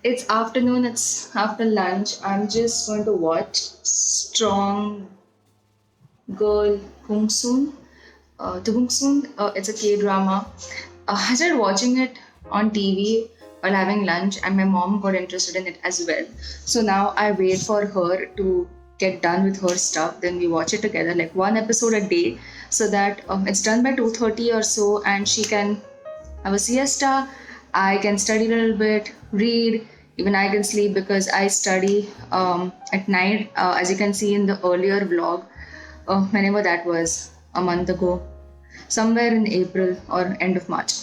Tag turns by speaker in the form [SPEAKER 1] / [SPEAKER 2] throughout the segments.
[SPEAKER 1] It's afternoon, it's after lunch. I'm just going to watch Strong Girl Kung Soon. The Kung Soon, it's a K drama. I started watching it on TV while having lunch, and my mom got interested in it as well. So now I wait for her to get done with her stuff. Then we watch it together, like one episode a day, so that it's done by 2:30 or so, and she can have a siesta. I can study a little bit, read. Even I can sleep because I study at night. As you can see in the earlier vlog, whenever that was a month ago, somewhere in April or end of March.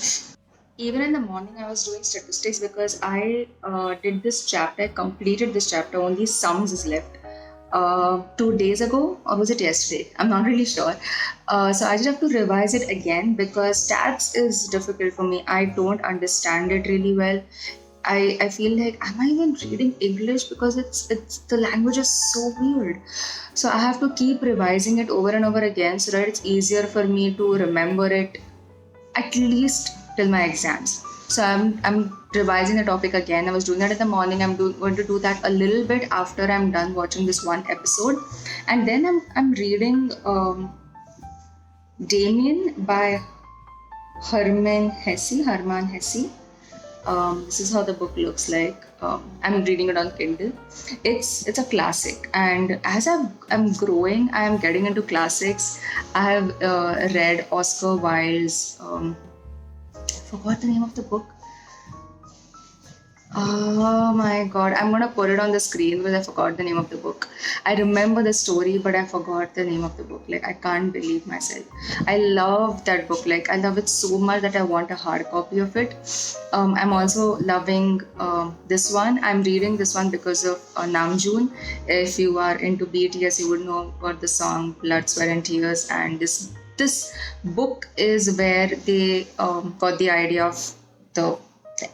[SPEAKER 1] Even in the morning, I was doing statistics because I did this chapter, I completed this chapter, only sums is left. 2 days ago, or was it yesterday? I'm not really sure. So I just have to revise it again because stats is difficult for me. I don't understand it really well. I feel like, am I even reading English, because it's the language is so weird. So I have to keep revising it over and over again so that it's easier for me to remember it at least till my exams. So I'm revising the topic again. I was doing that in the morning. Going to do that a little bit after I'm done watching this one episode, and then I'm reading Damien by Herman Hesse. This is how the book looks like. I'm reading it on Kindle. It's a classic, and as I'm growing, I'm getting into classics. I have read Oscar Wilde's. Forgot the name of the book. Oh my god, I'm gonna put it on the screen because I forgot the name of the book. I remember the story, but I forgot the name of the book. Like, I can't believe myself. I love that book. Like, I love it so much that I want a hard copy of it. I'm also loving this one. I'm reading this one because of Namjoon. If you are into BTS, you would know about the song Blood, Sweat and Tears. And this book is where they got the idea of the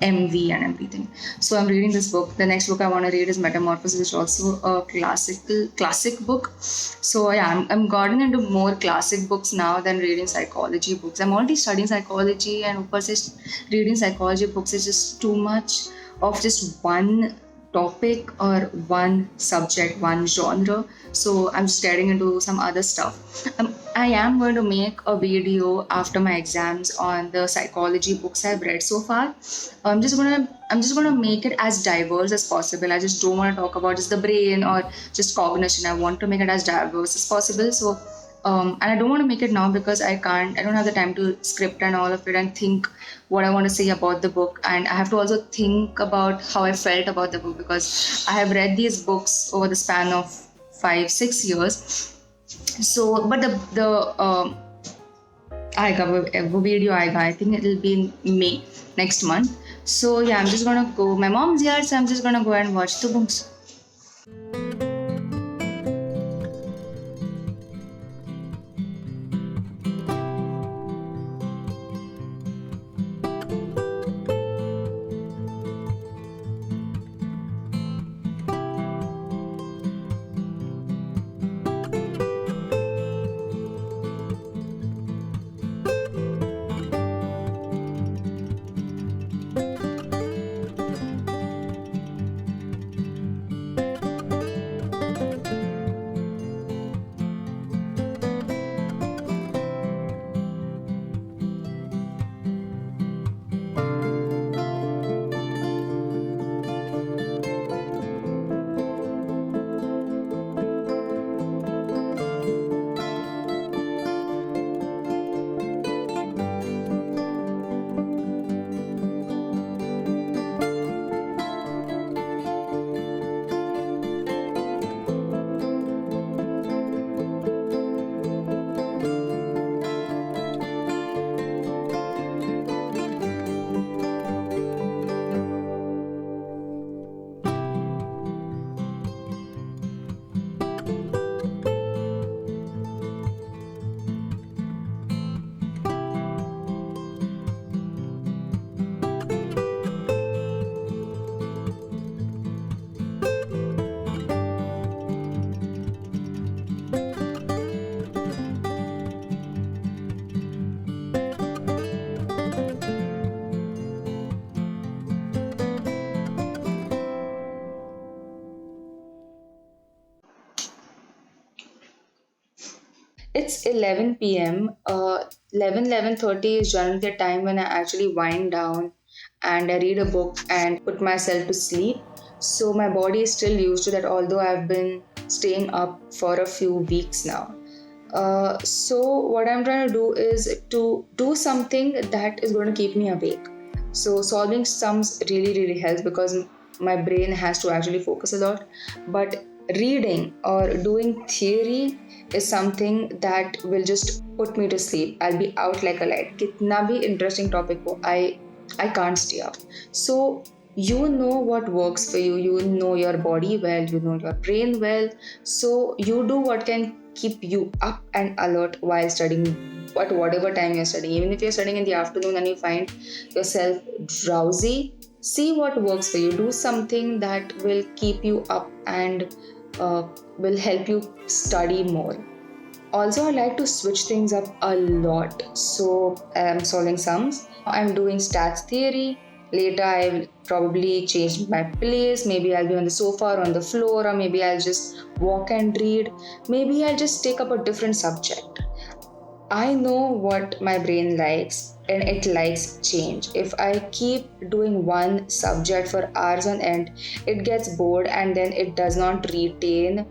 [SPEAKER 1] MV and everything. So I'm reading this book. The next book I want to read is Metamorphosis, which is also a classic book. So yeah, I'm gotten into more classic books now than reading psychology books. I'm already studying psychology, and of course, reading psychology books is just too much of just one topic or one subject, one genre. So I'm just getting into some other stuff. I am going to make a video after my exams on the psychology books I've read so far. I'm just gonna make it as diverse as possible. I just don't want to talk about just the brain or just cognition. I want to make it as diverse as possible. So and I don't want to make it now because I don't have the time to script and all of it and think what I want to say about the book. And I have to also think about how I felt about the book, because I have read these books over the span of 5-6 years. So, but the आएगा वो video आएगा. I think it'll be in May next month. So yeah, I'm just gonna go. My mom's here, so I'm just gonna go and watch the books. It's 11 p.m. 11:30 is generally the time when I actually wind down and I read a book and put myself to sleep. So my body is still used to that, although I've been staying up for a few weeks now. So what I'm trying to do is to do something that is going to keep me awake. So solving sums really helps because my brain has to actually focus a lot. But reading or doing theory is something that will just put me to sleep. I'll be out like a light. कितना भी interesting topic हो, I can't stay up. So you know what works for you. You know your body well. You know your brain well. So you do what can keep you up and alert while studying at whatever time you're studying. Even if you're studying in the afternoon and you find yourself drowsy, see what works for you. Do something that will keep you up and will help you study more. Also, I like to switch things up a lot. So I'm solving sums, I'm doing stats theory. Later, I'll probably change my place. Maybe I'll be on the sofa or on the floor, or maybe I'll just walk and read. Maybe I'll just take up a different subject. I know what my brain likes and it likes change. If I keep doing one subject for hours on end, it gets bored and then it does not retain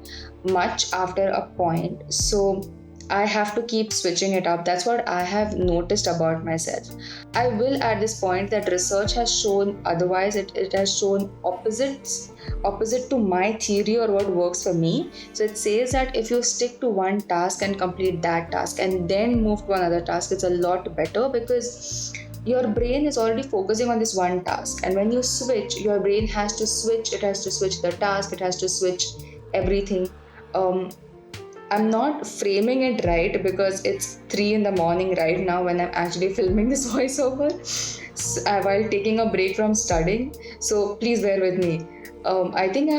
[SPEAKER 1] much after a point. So I have to keep switching it up. That's what I have noticed about myself. I will at this point that research has shown otherwise, it has shown opposite to my theory or what works for me. So it says that if you stick to one task and complete that task and then move to another task, it's a lot better because your brain is already focusing on this one task. And when you switch, your brain has to switch, it has to switch the task, it has to switch everything. Um, I'm not framing it right because it's 3 in the morning right now when I'm actually filming this voiceover while taking a break from studying. So please bear with me. I think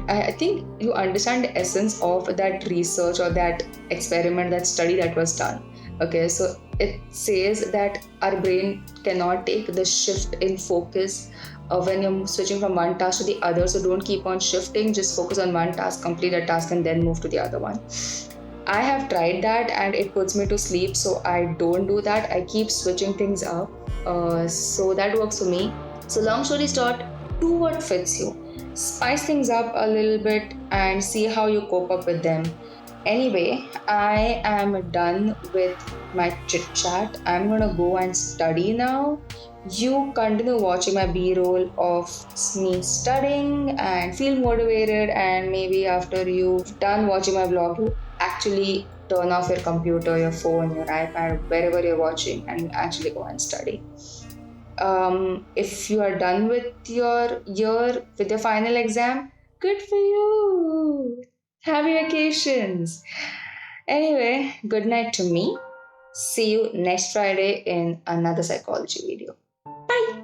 [SPEAKER 1] I think you understand the essence of that research or that experiment, that study that was done. Okay, so it says that our brain cannot take the shift in focus when you're switching from one task to the other. So don't keep on shifting, just focus on one task, complete a task, and then move to the other one. I have tried that and it puts me to sleep, so I don't do that. I keep switching things up. So that works for me. So, long story short, do what fits you. Spice things up a little bit and see how you cope up with them. Anyway, I am done with my chit chat. I'm gonna go and study now. You continue watching my B roll of me studying and feel motivated. And maybe after you've done watching my vlog, you actually turn off your computer, your phone, your iPad, wherever you're watching, and actually go and study. If you are done with your year, with your final exam, good for you. Happy vacations. Anyway, good night to me. See you next Friday in another psychology video. Bye.